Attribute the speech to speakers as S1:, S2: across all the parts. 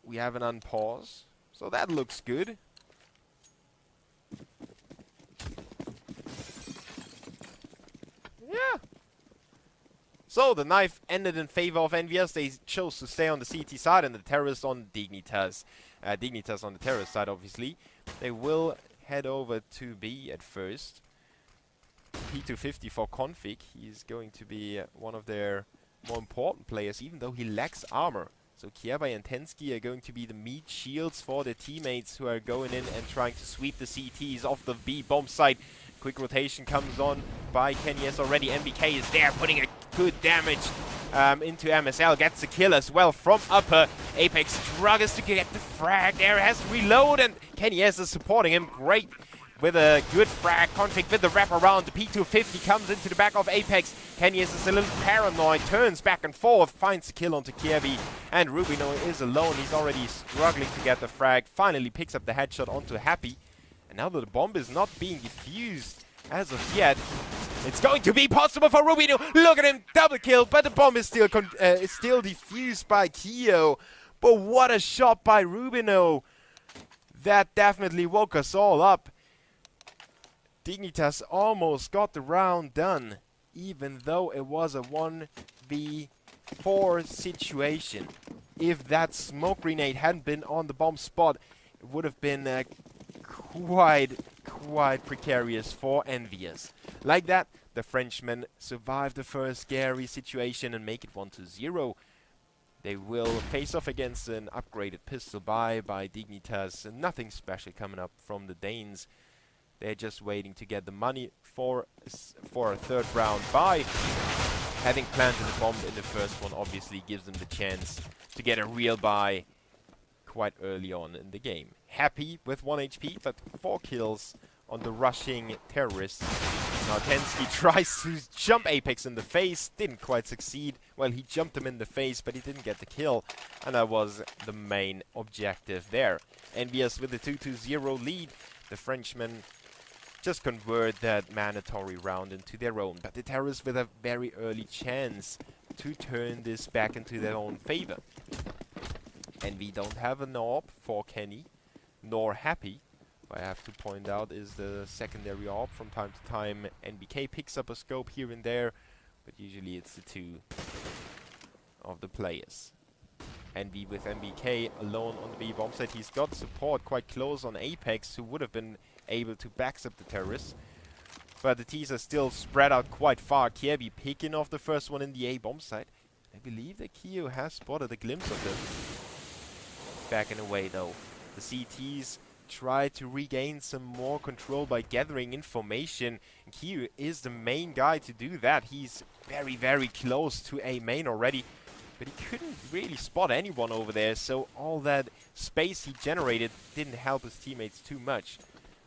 S1: we have an unpause. So that looks good. Yeah. So the knife ended in favor of ENVYUS. They chose to stay on the CT side and the terrorists on Dignitas. Dignitas on the terrorist side, obviously. They will head over to B at first. P250 for Config. He's going to be one of their more important players, even though he lacks armor. So Kierby and Tensky are going to be the meat shields for their teammates who are going in and trying to sweep the CTs off the B bomb site. Quick rotation comes on by Kenyes already. MBK is there, putting a good damage into MSL. Gets the kill as well from upper. Apex struggles to get the frag there, has to reload, and Kenyes is supporting him. Great with a good frag. Config with the wraparound. The P250 comes into the back of Apex. Kenyes is a little paranoid, turns back and forth, finds the kill onto Kierby, and Rubino is alone. He's already struggling to get the frag. Finally picks up the headshot onto Happy. And now that the bomb is not being defused as of yet, it's going to be possible for Rubino. Look at him, double kill, but the bomb is still defused by Keo. But what a shot by Rubino. That definitely woke us all up. Dignitas almost got the round done, even though it was a 1v4 situation. If that smoke grenade hadn't been on the bomb spot, it would have been quite precarious for ENVYUS. Like that, the Frenchmen survive the first scary situation and make it 1-0. They will face off against an upgraded pistol by Dignitas, and nothing special coming up from the Danes. They're just waiting to get the money for a third round buy. Having planted a bomb in the first one obviously gives them the chance to get a real buy quite early on in the game. Happy with 1 HP, but 4 kills on the rushing terrorists. Now Tensky tries to jump Apex in the face, didn't quite succeed. Well, he jumped him in the face, but he didn't get the kill, and that was the main objective there. ENVYUS with a 2-0 lead. The Frenchmen just convert that mandatory round into their own, but the terrorists with a very early chance to turn this back into their own favor. And we don't have an AWP for Kenny, nor Happy. What I have to point out is the secondary AWP. From time to time, NBK picks up a scope here and there, but usually it's the two of the players. Envy with MBK alone on the B bomb site. He's got support quite close on Apex, who would have been able to backstep the terrorists. But the T's are still spread out quite far. Kierby picking off the first one in the A bomb site. I believe that Keo has spotted a glimpse of them. Backing away though. The CTs try to regain some more control by gathering information. Keo is the main guy to do that. He's very close to A main already. But he couldn't really spot anyone over there, so all that space he generated didn't help his teammates too much.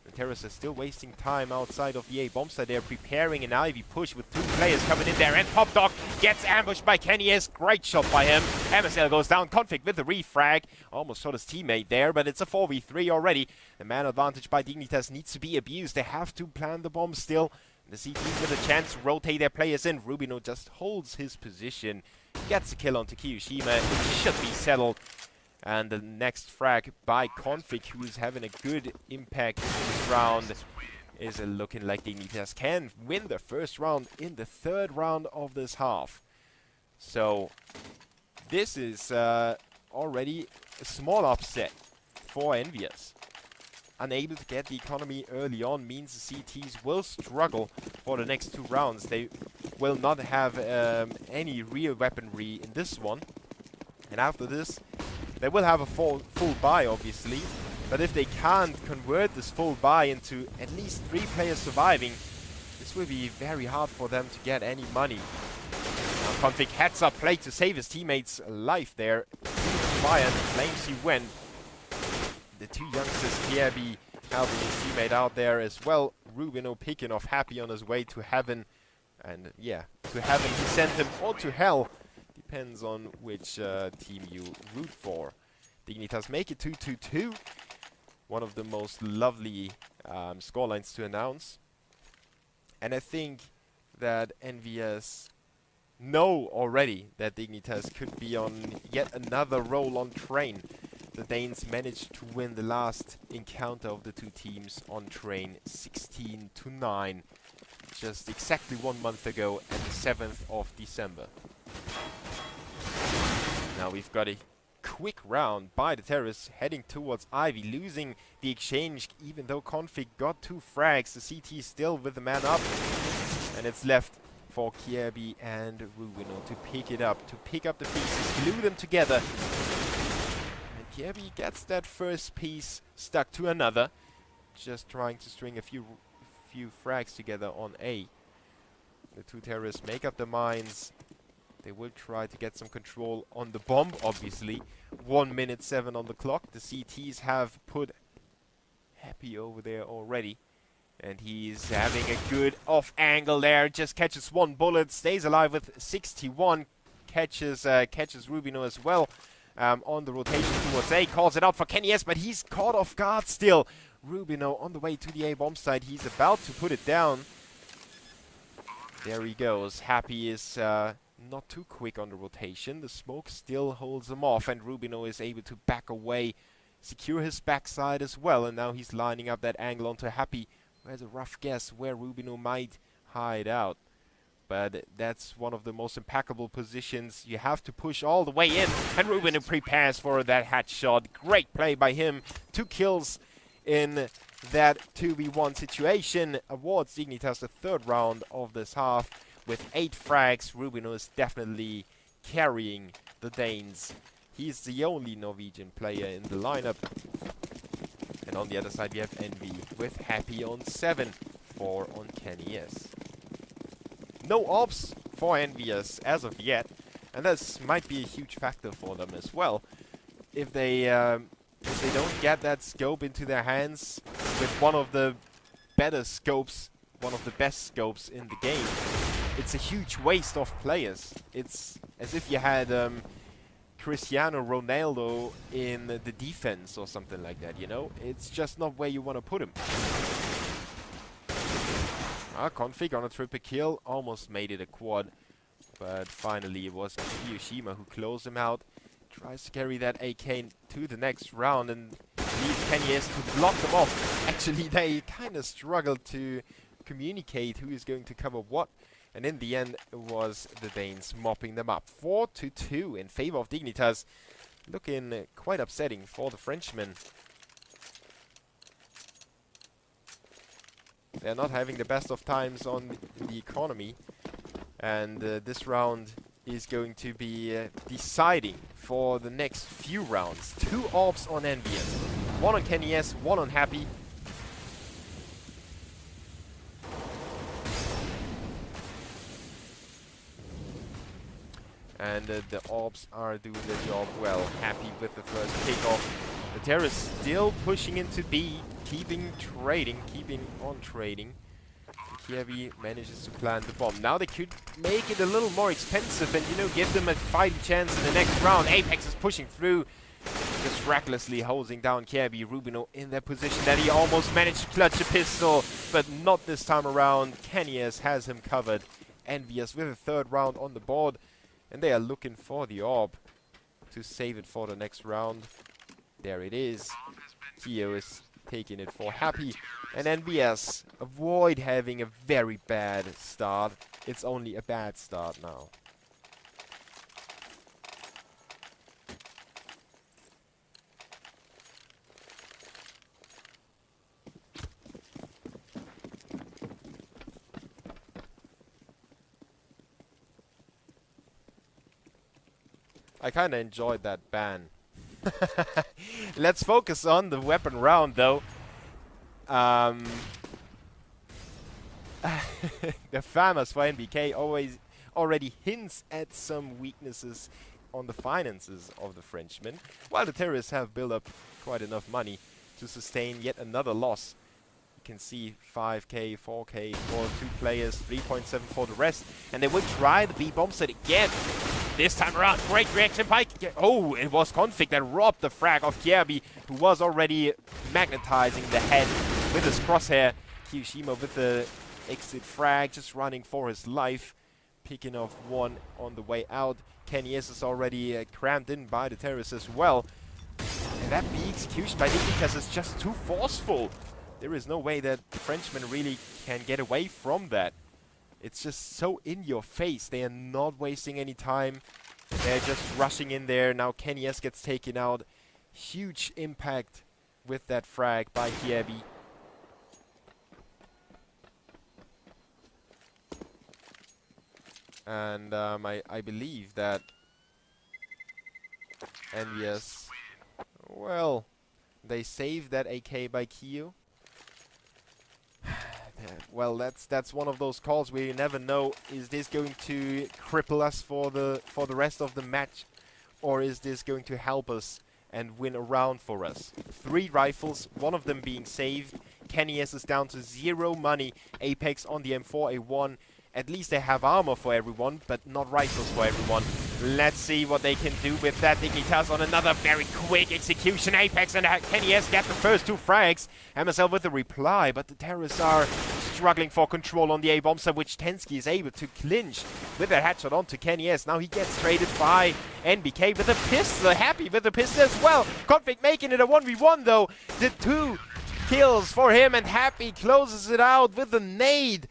S1: The terrorists are still wasting time outside of the A bomb site. They're preparing an Ivy push with 2 players coming in there, and Pop Dog gets ambushed by Kenyes. Great shot by him. MSL goes down. Config with the refrag. Almost shot his teammate there, but it's a 4v3 already. The man advantage by Dignitas needs to be abused. They have to plant the bomb still. The CTs with a chance to rotate their players in. Rubino just holds his position. Gets a kill onto Kiyoshima. It should be settled. And the next frag by Config, who's having a good impact in this round, is looking like Dignitas can win the first round in the third round of this half. So this is already a small upset for ENVYUS. Unable to get the economy early on means the CTs will struggle for the next 2 rounds. They will not have any real weaponry in this one. And after this, they will have a full buy, obviously. But if they can't convert this full buy into at least 3 players surviving, this will be very hard for them to get any money. Now Config heads up play to save his teammate's life there. Fire and the flames he went. The 2 youngsters, Kierby helping his teammate out there as well. Rubino picking off Happy on his way to heaven. And yeah, to heaven he sent him, or to hell. Depends on which team you root for. Dignitas make it 2-2-2. One of the most lovely scorelines to announce. And I think that ENVYUS know already that Dignitas could be on yet another roll-on train. the Danes managed to win the last encounter of the two teams on train 16-9, just exactly 1 month ago at the 7th of December. Now we've got a quick round by the terrorists heading towards Ivy, losing the exchange even though Config got 2 frags. The CT still with the man up, and it's left for Kierby and Rubino to pick it up, to pick up the pieces, glue them together. And Kierby gets that first piece stuck to another, just trying to string a few frags together on A. The two terrorists make up the mines. They will try to get some control on the bomb, obviously. 1 minute 7 on the clock. The CTs have put Happy over there already. And he's having a good off angle there. Just catches 1 bullet, stays alive with 61. Catches Rubino as well on the rotation towards A. Calls it out for Kenny S, but he's caught off guard still. Rubino on the way to the A bomb site. He's about to put it down. There he goes. Happy is not too quick on the rotation. The smoke still holds him off, and Rubino is able to back away, secure his backside as well. And now he's lining up that angle onto Happy, who has a rough guess where Rubino might hide out. But that's one of the most impeccable positions. You have to push all the way in, and Rubino prepares for that headshot. Great play by him. 2 kills in that 2v1 situation. Awards Dignitas the 3rd round of this half with 8 frags. Rubino is definitely carrying the Danes. He's the only Norwegian player in the lineup. And on the other side we have Envy with Happy on 7, 4 on Kenny S. No ops for ENVYUS as of yet, and this might be a huge factor for them as well. If they don't get that scope into their hands with one of the better scopes, one of the best scopes in the game, it's a huge waste of players. It's as if you had Cristiano Ronaldo in the defense or something like that, you know? It's just not where you want to put him. Config on a triple kill, almost made it a quad, but finally it was Hiroshima who closed him out. Tries to carry that AK to the next round and leaves Kenny S to block them off. Actually, they kind of struggled to communicate who is going to cover what, and in the end it was the Danes mopping them up. 4-2 in favor of Dignitas. Looking quite upsetting for the Frenchmen. They're not having the best of times on the economy, and this round is going to be deciding for the next few rounds. 2 orbs on ENVYUS, 1 on Kenny S, 1 on Happy. And the orbs are doing their job well. Happy with the first kickoff. The terrorists still pushing into B, keeping on trading. Kierby manages to plant the bomb. Now they could make it a little more expensive and, you know, give them a fighting chance in the next round. Apex is pushing through, just recklessly holding down Kierby. Rubino in that position that he almost managed to clutch a pistol, but not this time around. Kenny S has him covered. ENVYUS with a 3rd round on the board, and they are looking for the orb to save it for the next round. There it is. Keo is taking it for Happy, and ENVYUS avoid having a very bad start. It's only a bad start now. I kinda enjoyed that ban. Let's focus on the weapon round, though. The farmers for NBK already hints at some weaknesses on the finances of the Frenchmen, while the terrorists have built up quite enough money to sustain yet another loss. You can see 5k, 4k for 2 players, 3.7 for the rest, and they will try the B bomb set again. This time around, great reaction by... Oh, it was Config that robbed the frag of Kierby, who was already magnetizing the head with his crosshair. Hiroshima with the exit frag, just running for his life, picking off 1 on the way out. Kenny S is already crammed in by the terrorists as well. that B execution by Dignitas is just too forceful. There is no way that the Frenchmen really can get away from that. It's just so in your face. They are not wasting any time. They're just rushing in there. Now Kenny S gets taken out. Huge impact with that frag by Kiebi. And I believe that ENVYUS, well, they saved that AK by Kyo. Well, that's one of those calls where you never know, is this going to cripple us for the rest of the match, or is this going to help us and win a round for us? 3 rifles, one of them being saved. Kenny S is down to 0 money. Apex on the M4A1. At least they have armor for everyone, but not rifles for everyone. Let's see what they can do with that. Dignitas on another very quick execution. Apex and Kenny S get the first 2 frags. MSL with a reply, but the terrorists are struggling for control on the A-bomb side, which Tensky is able to clinch with that headshot onto Kenny S. Now he gets traded by NBK with a pistol. Happy with the pistol as well. Config making it a 1v1 though. The 2 kills for him, and Happy closes it out with a nade.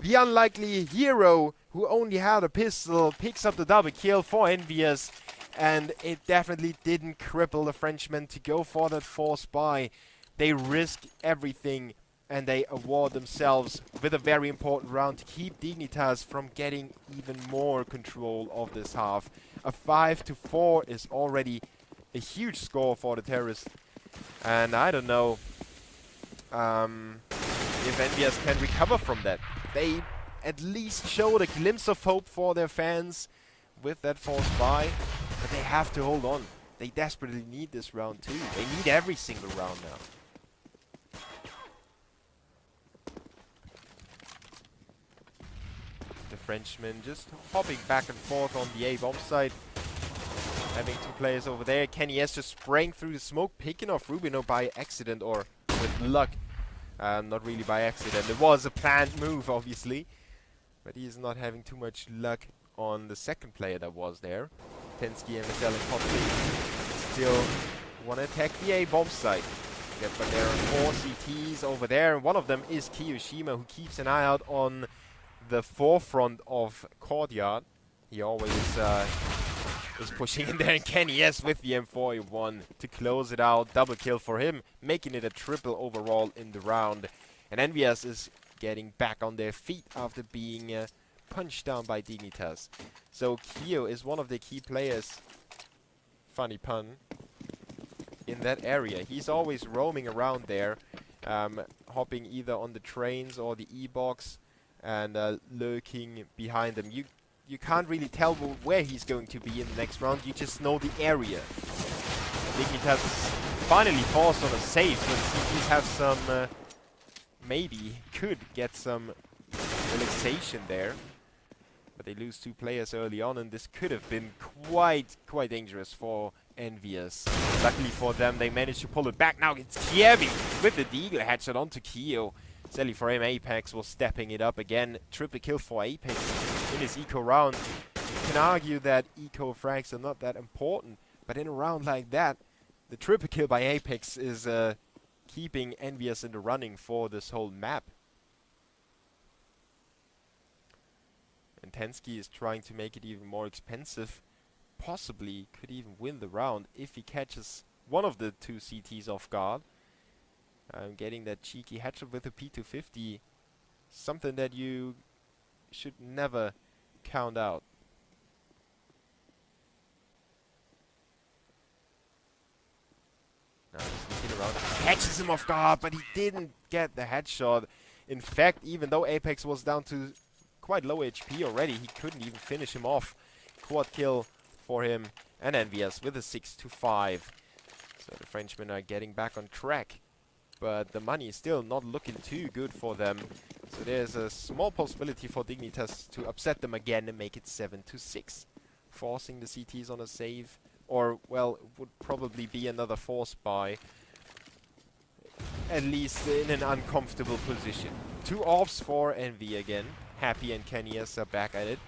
S1: The unlikely hero who only had a pistol picks up the double kill for ENVYUS, and it definitely didn't cripple the Frenchmen to go for that forced buy. They risk everything and they award themselves with a very important round to keep Dignitas from getting even more control of this half. A 5-4 is already a huge score for the terrorists, and I don't know if ENVYUS can recover from that. They at least showed a glimpse of hope for their fans with that forced buy, but they have to hold on. They desperately need this round too. They need every single round now. The Frenchmen just hopping back and forth on the A-bomb side. Having 2 players over there. Kenny S just spraying through the smoke, picking off Rubino by accident or with luck. Not really by accident. It was a planned move, obviously. But he is not having too much luck on the second player that was there. Tensky, MSL, and Config still want to attack the A-bomb site. Yeah, but there are 4 CTs over there. And one of them is Kiyoshima, who keeps an eye out on the forefront of Courtyard. He always is pushing in there, and Kenny S with the M4A1 to close it out. Double kill for him, making it a triple overall in the round. And ENVYUS is getting back on their feet after being punched down by Dignitas. So Kyo is one of the key players, funny pun, in that area. He's always roaming around there, hopping either on the trains or the E-box and lurking behind them. You can't really tell where he's going to be in the next round. You just know the area. Dignitas is finally forced on a save, so CTs have some, maybe could get some relaxation there. But they lose 2 players early on, and this could have been quite dangerous for ENVYUS. Luckily for them, they managed to pull it back. Now it's Kiebi with the Deagle headshot onto Kyo. Sadly for him, Apex was stepping it up again. Triple kill for Apex in his eco round. You can argue that eco frags are not that important, but in a round like that, the triple kill by Apex is keeping ENVYUS in the running for this whole map. And Tensky is trying to make it even more expensive. Possibly could even win the round if he catches one of the 2 CTs off guard. Getting that cheeky headshot with a P250, something that you should never count out. Now he's sneaking around, catches him off guard, but he didn't get the headshot. In fact, even though Apex was down to quite low HP already, he couldn't even finish him off. Quad kill for him, and ENVYUS with a 6-5. So the Frenchmen are getting back on track. But the money is still not looking too good for them. So there's a small possibility for Dignitas to upset them again and make it 7-6. Forcing the CTs on a save. Or, well, it would probably be another force buy. At least in an uncomfortable position. 2 orbs for Envy again. Happy and Kenny S are back at it.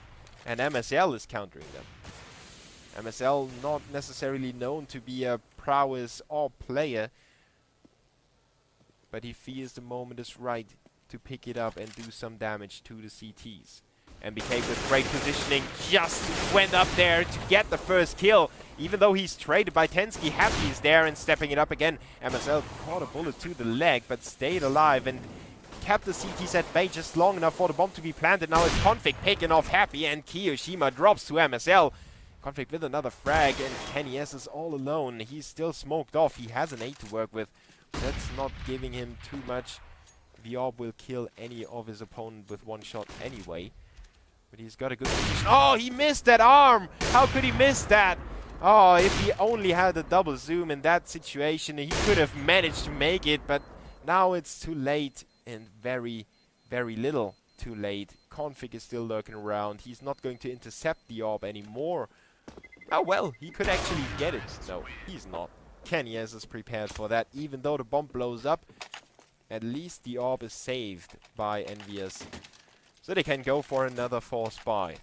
S1: And MSL is countering them. MSL not necessarily known to be a prowess or player, but he feels the moment is right to pick it up and do some damage to the CTs. MBK with great positioning just went up there to get the first kill. Even though he's traded by Tensky, Happy is there and stepping it up again. MSL caught a bullet to the leg but stayed alive and kept the CTs at bay just long enough for the bomb to be planted. Now it's Config picking off Happy and Kiyoshima drops to MSL. Config with another frag and Kenny S is all alone. He's still smoked off. He has an 8 to work with. That's not giving him too much. The orb will kill any of his opponent with one shot anyway. But he's got a good position. Oh, he missed that arm! How could he miss that? Oh, if he only had a double zoom in that situation, he could have managed to make it, but now it's too late and very, very little too late. Config is still lurking around. He's not going to intercept the orb anymore. Oh well, he could actually get it. No, he's not. Kenny S is prepared for that. Even though the bomb blows up, at least the orb is saved by ENVYUS. So they can go for another force buy.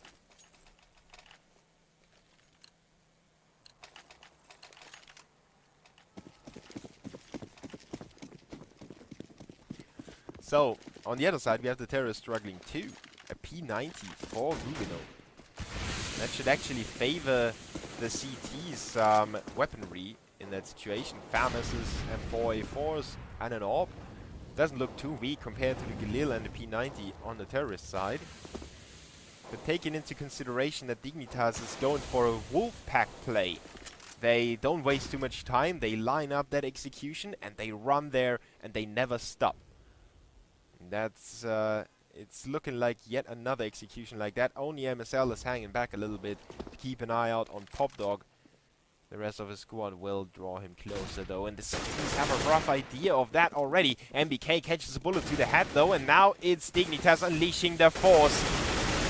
S1: So, on the other side, we have the terrorists struggling too. A P90 for Rubino. That should actually favor the CT's weaponry in that situation. Famis's and 4A4s and an orb. Doesn't look too weak compared to the Galil and the P90 on the terrorist side. But taking into consideration that Dignitas is going for a wolf pack play, they don't waste too much time, they line up that execution and they run there and they never stop. That's it's looking like yet another execution like that. Only MSL is hanging back a little bit to keep an eye out on Popdog. The rest of his squad will draw him closer though, and the CTs have a rough idea of that already. MBK catches a bullet to the head though, and now it's Dignitas unleashing their force.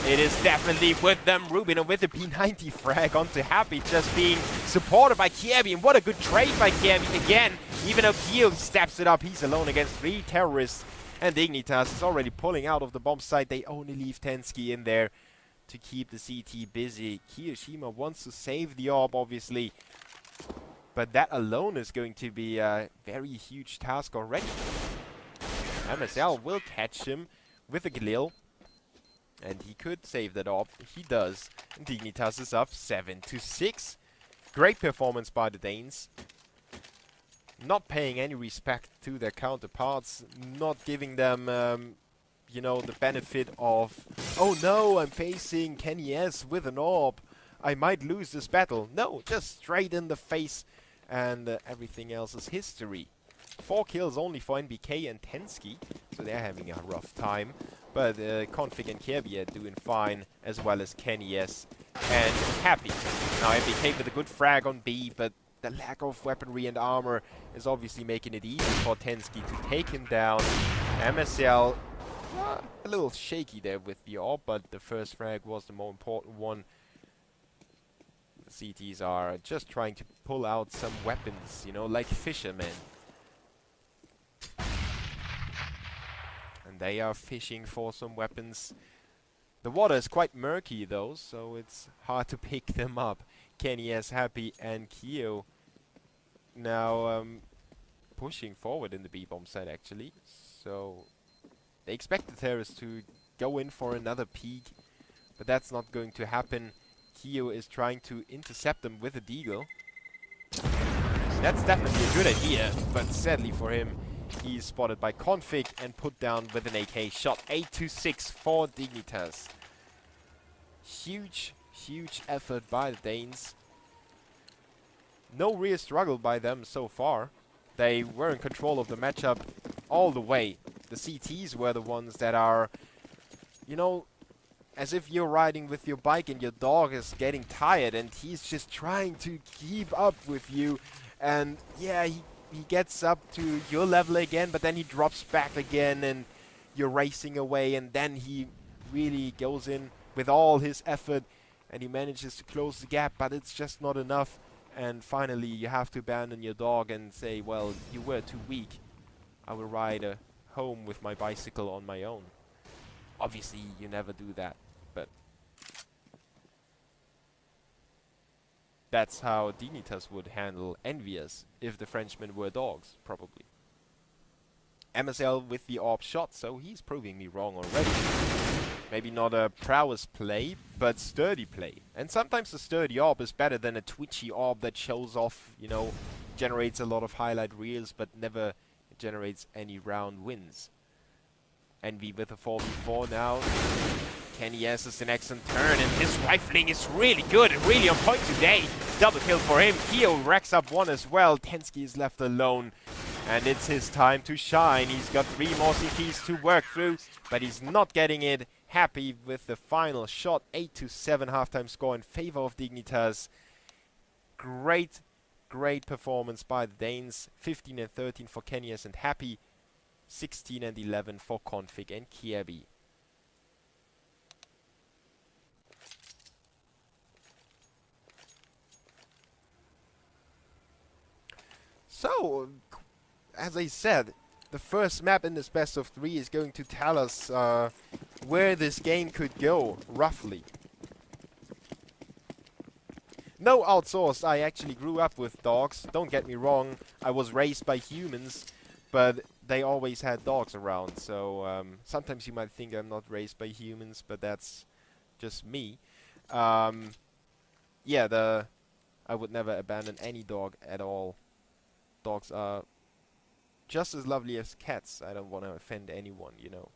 S1: It is definitely with them. Rubino with the P90 frag onto Happy, just being supported by Kiebi, and what a good trade by Kiebi again. Even though Kyo steps it up, he's alone against 3 terrorists, and Dignitas is already pulling out of the bomb site. They only leave Tensky in there to keep the CT busy. Kiyoshima wants to save the orb, obviously, but that alone is going to be a very huge task already. MSL will catch him with a Galil, and he could save that orb. He does. And Dignitas is up 7-6. Great performance by the Danes. Not paying any respect to their counterparts, not giving them you know, the benefit of, oh no, I'm facing Kenny S with an orb, I might lose this battle. No, just straight in the face, and everything else is history. 4 kills only for NBK and Tensky, so they're having a rough time. But Config and Kirby are doing fine, as well as Kenny S and Happy. Now NBK with a good frag on B, but the lack of weaponry and armor is obviously making it easy for Tensky to take him down. MSL a little shaky there with the orb, but the first frag was the more important one. The CTs are just trying to pull out some weapons, you know, like fishermen. And they are fishing for some weapons. The water is quite murky though, so it's hard to pick them up. Kenny S, Happy and Kyo now pushing forward in the B-bomb side actually. So they expect the terrorists to go in for another peek, but that's not going to happen. Kyo is trying to intercept them with a deagle. That's definitely a good idea, but sadly for him, he's spotted by Config and put down with an AK shot. 8-6 for Dignitas. Huge, huge effort by the Danes. No real struggle by them so far. They were in control of the matchup all the way. The CTs were the ones that are, you know, as if you're riding with your bike and your dog is getting tired and he's just trying to keep up with you. And yeah, he gets up to your level again, but then he drops back again and you're racing away, and then he really goes in with all his effort and he manages to close the gap, but it's just not enough. And finally you have to abandon your dog and say, well, you were too weak. I will ride home with my bicycle on my own. Obviously you never do that, but That's how Dignitas would handle ENVYUS if the Frenchmen were dogs, probably. MSL with the AWP shot, so he's proving me wrong already. Maybe not a prowess play, but sturdy play. And sometimes a sturdy AWP is better than a twitchy AWP that shows off, you know, generates a lot of highlight reels, but never generates any round wins. Envy with a 4v4 now. Kenny S is an excellent turn, and his rifling is really good and really on point today. Double kill for him. Keo racks up one as well. Tensky is left alone, and it's his time to shine. He's got 3 more CPs to work through, but he's not getting it. Happy with the final shot. 8-7 halftime score in favor of Dignitas. Great performance by the Danes. 15 and 13 for Kenny S and Happy. 16 and 11 for Config and Kiebi. So, as I said, the first map in this best of 3 is going to tell us where this game could go, roughly. No outsourced, I actually grew up with dogs. Don't get me wrong, I was raised by humans, but they always had dogs around. So sometimes you might think I'm not raised by humans, but that's just me. Yeah, I would never abandon any dog at all. Dogs are just as lovely as cats. I don't want to offend anyone, you know.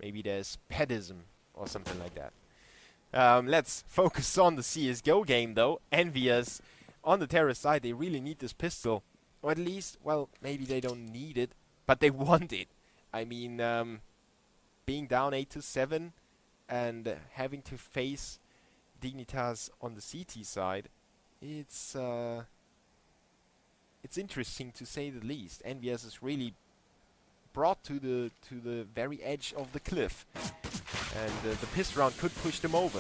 S1: Maybe there's petism or something like that. Let's focus on the CSGO game, though. ENVYUS on the terrorist side, they really need this pistol. Or at least, well, maybe they don't need it, but they want it. I mean, being down 8-7 and having to face Dignitas on the CT side, it's interesting to say the least. ENVYUS is really brought to the very edge of the cliff, and the pistol round could push them over.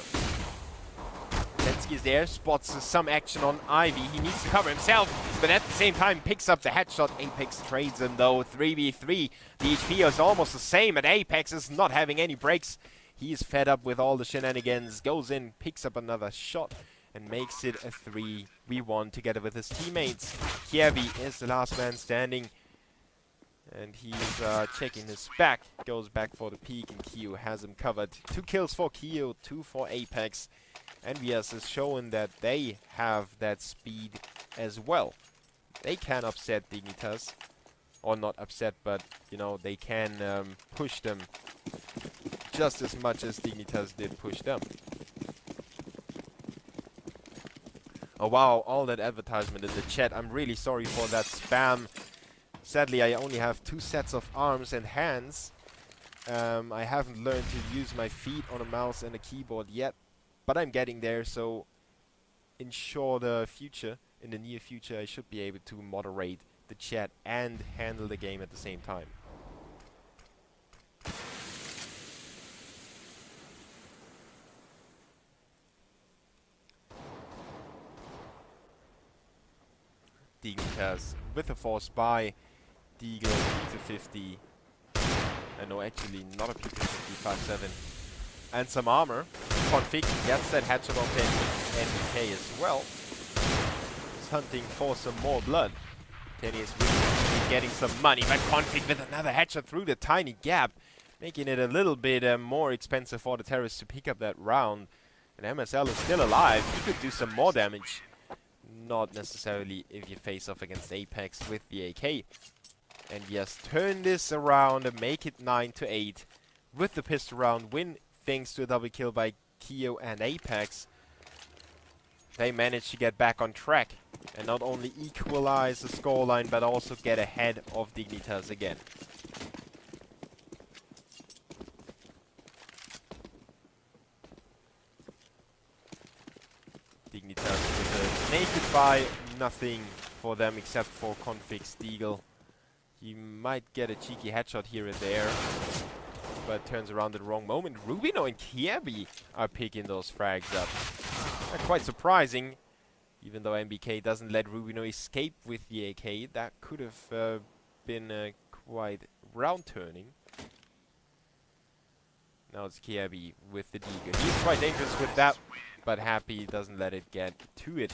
S1: Lensky is there, spots some action on Ivy. He needs to cover himself, but at the same time picks up the headshot. Apex trades him though. 3v3. The HP is almost the same, and Apex is not having any breaks. He is fed up with all the shenanigans. Goes in, picks up another shot, and makes it a 3v1 together with his teammates. Kievi is the last man standing, and he's checking his back. Goes back for the peek, and Keo has him covered. 2 kills for Keo, 2 for Apex. ENVYUS is showing that they have that speed as well. They can upset Dignitas, or not upset, but you know, they can push them just as much as Dignitas did push them. Oh wow, all that advertisement in the chat. I'm really sorry for that spam. Sadly, I only have 2 sets of arms and hands. I haven't learned to use my feet on a mouse and a keyboard yet, but I'm getting there, so in the near future, I should be able to moderate the chat and handle the game at the same time. Dignitas with a force buy. Deagle P250. No, actually not a P250, 5.7. And some armor. Config gets that headshot off NBK as well. He's hunting for some more blood. Kenny is really getting some money, but Config with another headshot through the tiny gap, making it a little bit more expensive for the terrorists to pick up that round. And MSL is still alive. He could do some more damage. Not necessarily if you face off against Apex with the AK. And yes, turn this around and make it 9-8 with the pistol round win, thanks to a double kill by Keo and Apex. They managed to get back on track and not only equalize the scoreline, but also get ahead of Dignitas again. Dignitas with a naked buy, nothing for them except for Config's Deagle. He might get a cheeky headshot here and there, but turns around at the wrong moment. Rubino and Kiebi are picking those frags up. Quite surprising, even though MBK doesn't let Rubino escape with the AK. That could have been quite round turning. Now it's Kiebi with the Deagle. He's quite dangerous with that, but Happy doesn't let it get to it.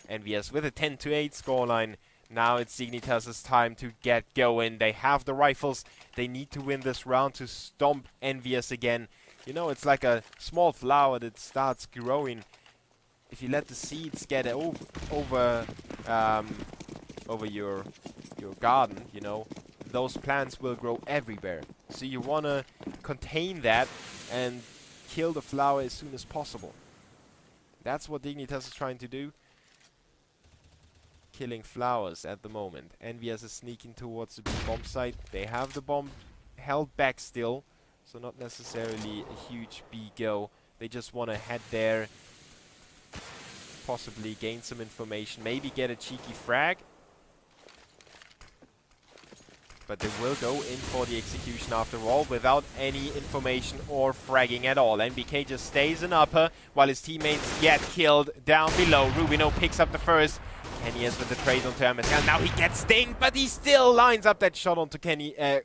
S1: ENVYUS with a 10-8 scoreline. Now it's Dignitas' time to get going. They have the rifles. They need to win this round to stomp ENVYUS again. You know, it's like a small flower that starts growing. If you let the seeds get over your garden, you know, those plants will grow everywhere. So you want to contain that and kill the flower as soon as possible. That's what Dignitas is trying to do. Killing flowers at the moment. ENVYUS is sneaking towards the bomb site. They have the bomb held back still, so not necessarily a huge B go. They just want to head there, possibly gain some information, maybe get a cheeky frag. But they will go in for the execution after all without any information or fragging at all. NBK just stays in upper while his teammates get killed down below. Rubino picks up the first. Kenny is with the trade onto MSL. Now he gets stinged, but he still lines up that shot onto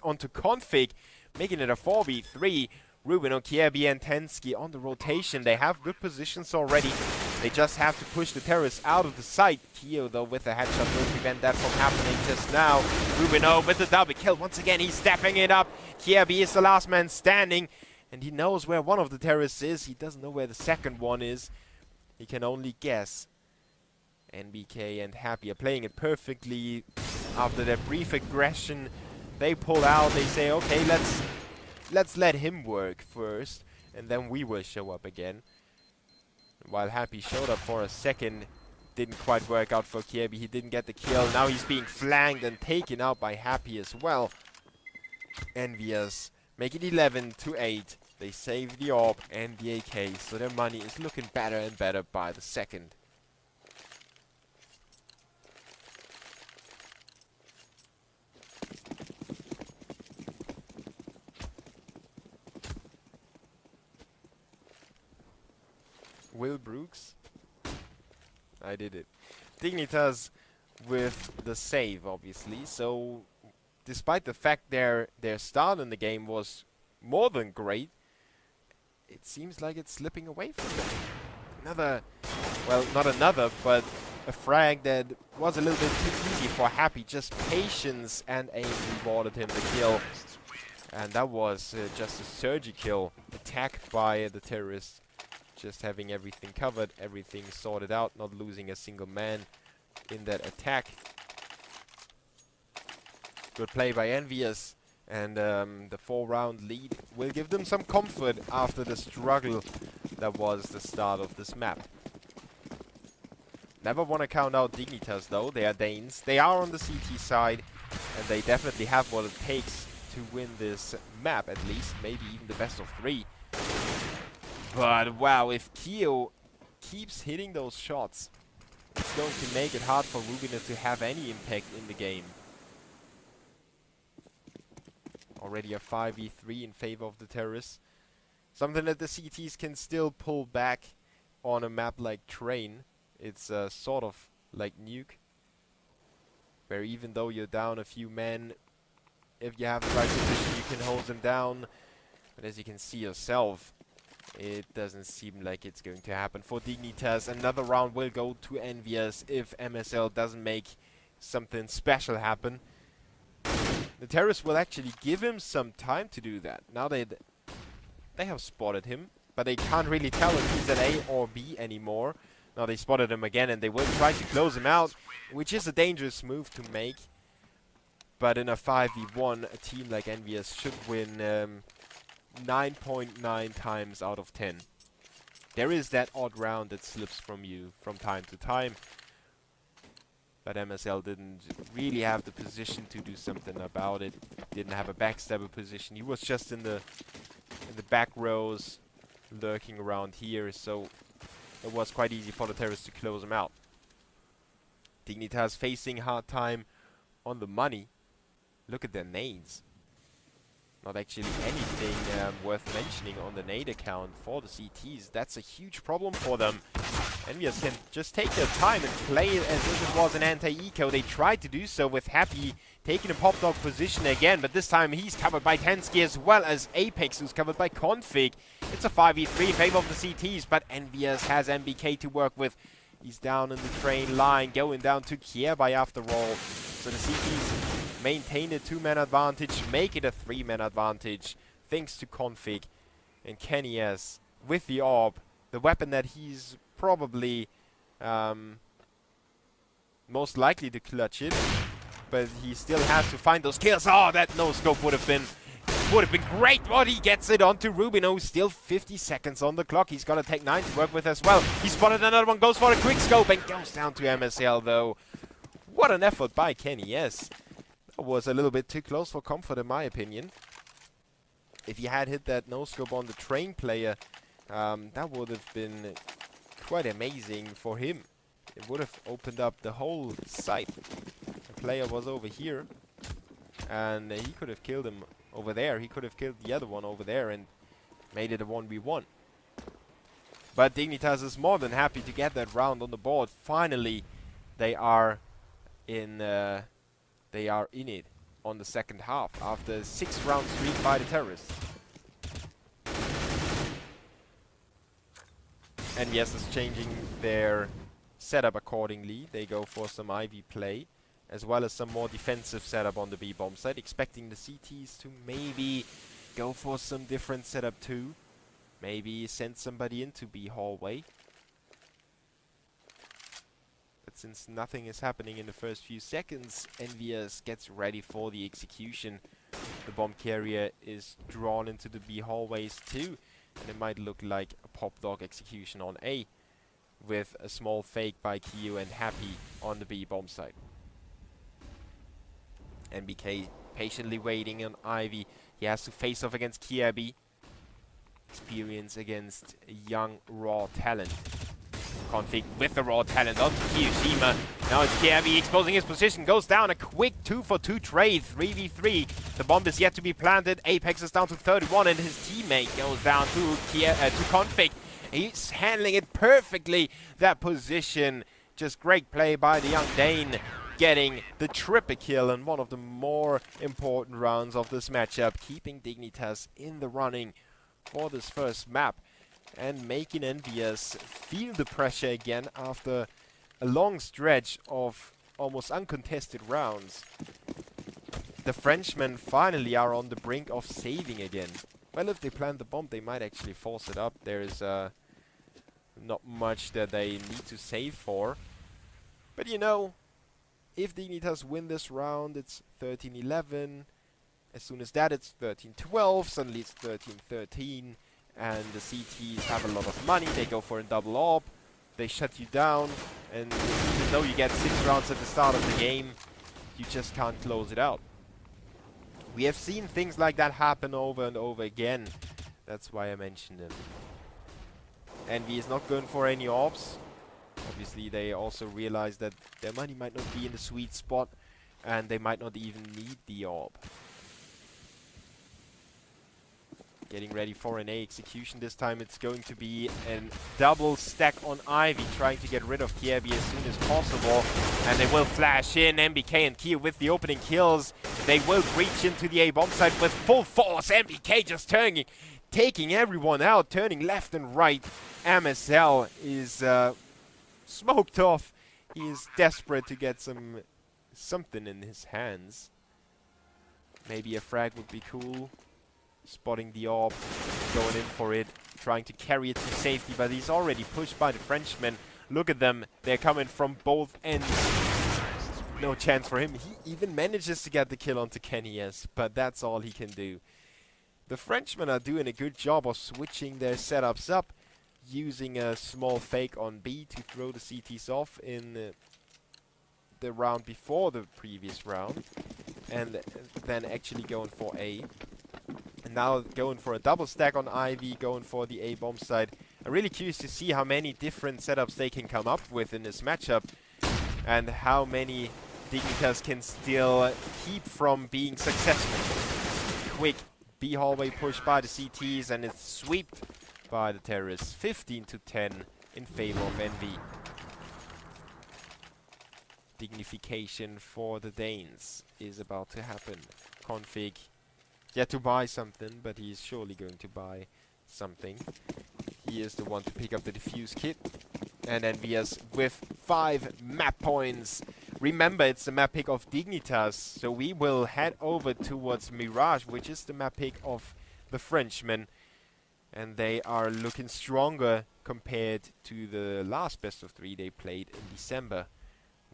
S1: onto Config, making it a 4v3. Rubino, Kierby, and Tensky on the rotation. They have good positions already. They just have to push the terrorists out of the site. Keo, though, with a headshot will prevent that from happening just now. Rubino with the double kill. Once again, he's stepping it up. Kierby is the last man standing, and he knows where one of the terrorists is. He doesn't know where the second one is. He can only guess. NBK and Happy are playing it perfectly. After their brief aggression, they pull out. They say, okay, let's let him work first, and then we will show up again. While Happy showed up for a second, didn't quite work out for Kierby. He didn't get the kill. Now he's being flanked and taken out by Happy as well. ENVYUS make it 11-8. They save the AWP and the AK, so their money is looking better and better by the second. Will Brooks. I did it. Dignitas with the save, obviously. So, despite the fact their start in the game was more than great, it seems like it's slipping away from them. Another, well, not another, but a frag that was a little bit too easy for Happy. Just patience and aim rewarded him the kill. And that was just a surgical attack by the terrorists. Just having everything covered, everything sorted out, not losing a single man in that attack. Good play by ENVYUS, and the 4-round lead will give them some comfort after the struggle that was the start of this map. Never want to count out Dignitas though. They are Danes. They are on the CT side, and they definitely have what it takes to win this map, at least, maybe even the best of 3. But wow, if Keo keeps hitting those shots, it's going to make it hard for Rubino to have any impact in the game. Already a 5v3 in favor of the terrorists. Something that the CTs can still pull back on a map like Train. It's sort of like Nuke, where even though you're down a few men, if you have the right position, you can hold them down. But as you can see yourself, it doesn't seem like it's going to happen for Dignitas. Another round will go to ENVYUS if MSL doesn't make something special happen. The terrorists will actually give him some time to do that. Now they have spotted him, but they can't really tell if he's at A or B anymore. Now they spotted him again, and they will try to close him out, which is a dangerous move to make. But in a 5v1, a team like ENVYUS should win 9.9 times out of 10. There is that odd round that slips from you from time to time, but MSL didn't really have the position to do something about it. Didn't have a backstabber position. He was just in the back rows, lurking around here, so it was quite easy for the terrorists to close him out. Dignitas facing hard time on the money. Look at their nades. Not actually anything worth mentioning on the nade account for the CTs. That's a huge problem for them. ENVYUS can just take their time and play it as if it was an anti-eco. They tried to do so with Happy taking a pop dog position again, but this time he's covered by Tensky as well as Apex, who's covered by Config. It's a 5v3 in favor of the CTs, but ENVYUS has MBK to work with. He's down in the train line, going down to Kierby after all. So the CTs maintain a 2-man advantage, make it a 3-man advantage, thanks to Config. And Kenny S, with the AWP, the weapon that he's probably most likely to clutch it, but he still has to find those kills. Oh, that no-scope would have been great, but he gets it onto Rubino. Still 50 seconds on the clock. He's got a Tech 9 to work with as well. He spotted another one, goes for a quick scope, and goes down to MSL, though. What an effort by Kenny, yes. That was a little bit too close for comfort, in my opinion. If he had hit that no-scope on the train player, that would have been quite amazing for him. It would have opened up the whole site. The player was over here, and he could have killed him over there. He could have killed the other one over there and made it a 1v1. But Dignitas is more than happy to get that round on the board. Finally, they are in it on the second half after a 6-round streak by the terrorists. ENVYUS is changing their setup accordingly. They go for some Ivy play, as well as some more defensive setup on the B bomb side, expecting the CTs to maybe go for some different setup too. Maybe send somebody into B hallway. But since nothing is happening in the first few seconds, ENVYUS gets ready for the execution. The bomb carrier is drawn into the B hallways too, and it might look like a pop dog execution on A, with a small fake by Q and Happy on the B bomb side. NBK patiently waiting on Ivy. He has to face off against Kierby. Experience against a young raw talent. Config with the raw talent onto Kiyoshima. Now it's Kierby exposing his position. Goes down a quick 2-for-2 trade. 3v3. The bomb is yet to be planted. Apex is down to 31 and his teammate goes down to Config. He's handling it perfectly. That position. Just great play by the young Dane. Getting the triple kill in one of the more important rounds of this matchup. Keeping Dignitas in the running for this first map. And making ENVYUS feel the pressure again after a long stretch of almost uncontested rounds. The Frenchmen finally are on the brink of saving again. Well, if they plant the bomb, they might actually force it up. There is not much that they need to save for. But you know, if Dignitas win this round, it's 13-11. As soon as that, it's 13-12. Suddenly it's 13-13. And the CTs have a lot of money. They go for a double AWP. They shut you down. And even though you get 6 rounds at the start of the game, you just can't close it out. We have seen things like that happen over and over again. That's why I mentioned it. Envy is not going for any AWPs. Obviously, they also realize that their money might not be in the sweet spot. And they might not even need the AWP. Getting ready for an A execution. This time it's going to be a double stack on Ivy, trying to get rid of Kierby as soon as possible. And they will flash in. MBK and Kia with the opening kills. They will breach into the A bomb site with full force. MBK just taking everyone out, turning left and right. MSL is smoked off. He is desperate to get something in his hands. Maybe a frag would be cool. Spotting the AWP, going in for it, trying to carry it to safety, but he's already pushed by the Frenchmen. Look at them, they're coming from both ends. No chance for him. He even manages to get the kill onto Kenny S, but that's all he can do. The Frenchmen are doing a good job of switching their setups up, using a small fake on B to throw the CTs off in the round before the previous round, and then actually going for A. And now going for a double stack on Ivy, going for the A bomb side. I'm really curious to see how many different setups they can come up with in this matchup, and how many Dignitas can still keep from being successful. Quick B hallway push by the CTs, and it's swept by the terrorists. 15-10 in favor of Envy. Dignification for the Danes is about to happen. Config yet to buy something, but he's surely going to buy something. He is the one to pick up the defuse kit. And ENVYUS with 5 map points. Remember, it's the map pick of Dignitas, so we will head over towards Mirage, which is the map pick of the Frenchmen. And they are looking stronger compared to the last best of 3 they played in December,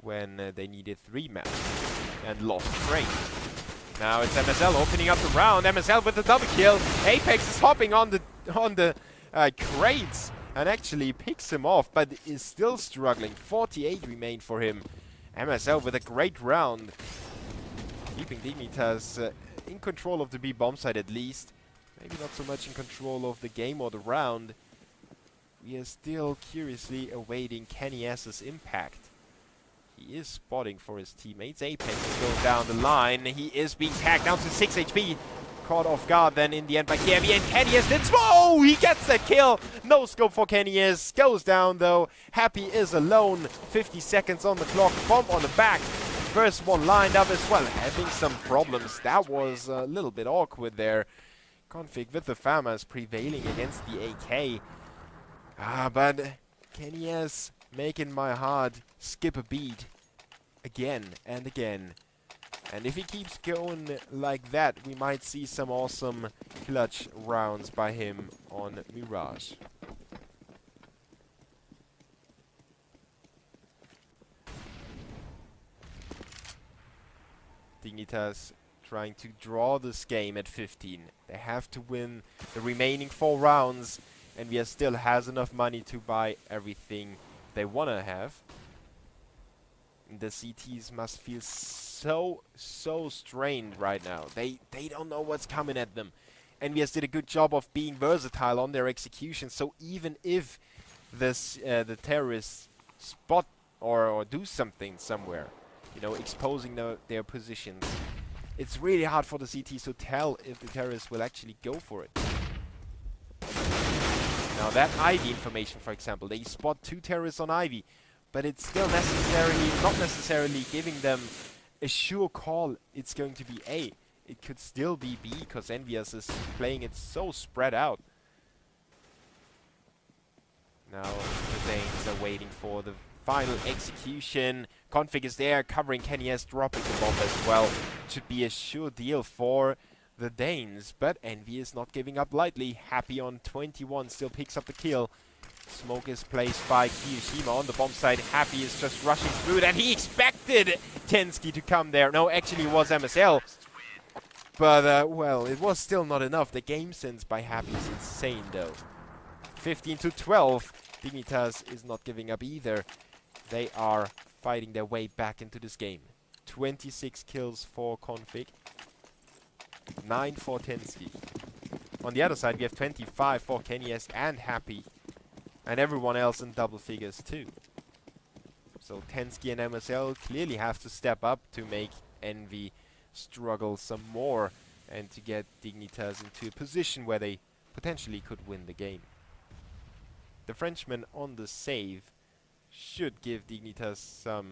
S1: when they needed 3 maps and lost 3. Now it's MSL opening up the round. MSL with the double kill. Apex is hopping on the crates and actually picks him off, but is still struggling. 48 remain for him. MSL with a great round, keeping Dignitas in control of the B bomb site at least. Maybe not so much in control of the game or the round. We are still curiously awaiting Kenny S's impact. He is spotting for his teammates. Apex is going down the line. He is being tagged down to 6 HP. Caught off guard then in the end by Gabby, and Kenny S did. Whoa! He gets that kill. No scope for Kenny S. Goes down though. Happy is alone. 50 seconds on the clock. Bomb on the back. First one lined up as well. Having some problems. That was a little bit awkward there. Config with the Farmers prevailing against the AK. But Kenny S making my heart skip a beat again and again. And if he keeps going like that, we might see some awesome clutch rounds by him on Mirage. Dignitas trying to draw this game at 15. They have to win the remaining 4 rounds, and ENVYUS still has enough money to buy everything they want to have. The CTs must feel so strained right now. They don't know what's coming at them. ENVYUS did a good job of being versatile on their execution, so even if this the terrorists spot or do something somewhere, you know, exposing their positions, it's really hard for the CTs to tell if the terrorists will actually go for it. Now that Ivy information, for example, they spot 2 terrorists on Ivy, but it's still not necessarily giving them a sure call it's going to be A. It could still be B, because ENVYUS is playing it so spread out. Now the Danes are waiting for the final execution. Config is there, covering Kenny S, dropping the bomb as well. Should be a sure deal for the Danes, but ENVYUS not giving up lightly. Happy on 21, still picks up the kill. Smoke is placed by Kiyoshima on the bomb side. Happy is just rushing through that. He expected Tensky to come there. No, actually it was MSL. But, well, it was still not enough. The game sense by Happy is insane, though. 15 to 12. Dignitas is not giving up either. They are fighting their way back into this game. 26 kills for Config. 9 for Tensky. On the other side, we have 25 for Kenny S and Happy. And everyone else in double figures too. So Tensky and MSL clearly have to step up to make Envy struggle some more and to get Dignitas into a position where they potentially could win the game. The Frenchman on the save should give Dignitas some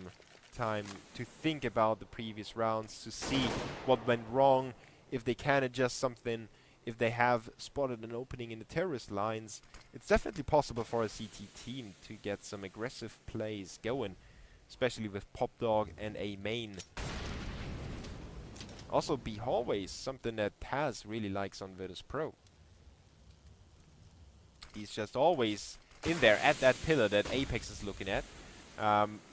S1: time to think about the previous rounds, to see what went wrong, if they can adjust something, if they have spotted an opening in the terrorist lines. It's definitely possible for a CT team to get some aggressive plays going, especially with Pop Dog and a main. Also, B hallways, something that Taz really likes on Virtus Pro. He's just always in there at that pillar that Apex is looking at.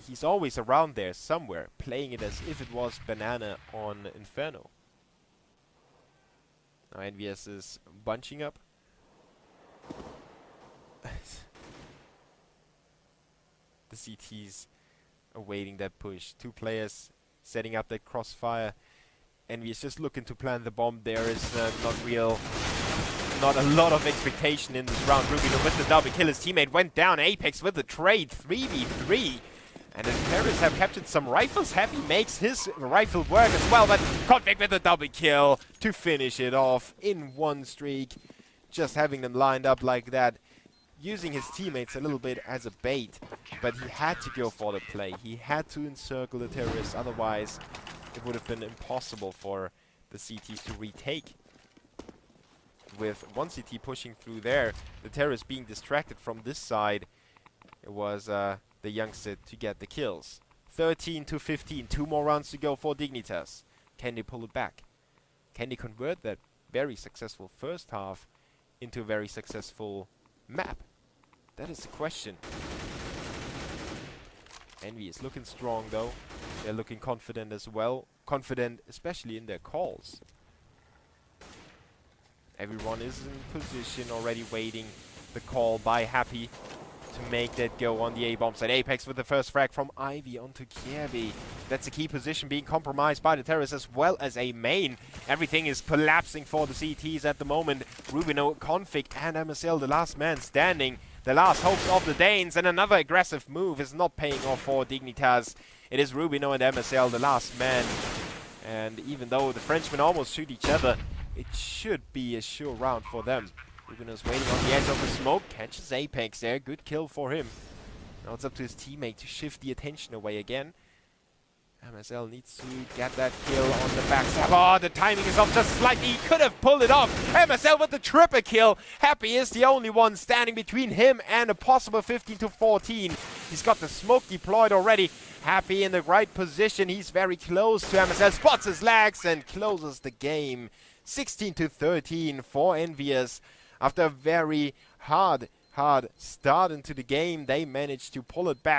S1: He's always around there somewhere, playing it as if it was Banana on Inferno. Now ENVYUS is bunching up. The CTs awaiting that push. 2 players setting up that crossfire. ENVYUS just looking to plant the bomb. There is not a lot of expectation in this round. Rubino with the double kill. His teammate went down. Apex with the trade. 3v3. And the terrorists have captured some rifles. Heavy makes his rifle work as well, but Config with a double kill to finish it off in one streak. Just having them lined up like that, using his teammates a little bit as a bait, but he had to go for the play. He had to encircle the terrorists, otherwise it would have been impossible for the CTs to retake. with one CT pushing through there, the terrorists being distracted from this side, it was the youngster to get the kills. 13-15, 2 more rounds to go for Dignitas. Can they pull it back? Can they convert that very successful first half into a very successful map? That is the question. Envy is looking strong though. They're looking confident as well. Confident especially in their calls. Everyone is in position already waiting the call by Happy to make that go on the A-bomb side. Apex with the first frag from Ivy onto Kievi. That's a key position being compromised by the terrorists as well as a main. Everything is collapsing for the CTs at the moment. Rubino, Config and MSL, the last man standing. The last hopes of the Danes, and another aggressive move is not paying off for Dignitas. It is Rubino and MSL, the last man. And even though the Frenchmen almost shoot each other, it should be a sure round for them. Rubino's waiting on the edge of the smoke, catches Apex there, good kill for him. Now it's up to his teammate to shift the attention away again. MSL needs to get that kill on the backstab. Oh, the timing is off just slightly. He could have pulled it off. MSL with the triple kill. Happy is the only one standing between him and a possible 15-14. He's got the smoke deployed already. Happy in the right position. He's very close to MSL. Spots his legs and closes the game. 16-13 for ENVYUS. After a very hard start into the game, they managed to pull it back.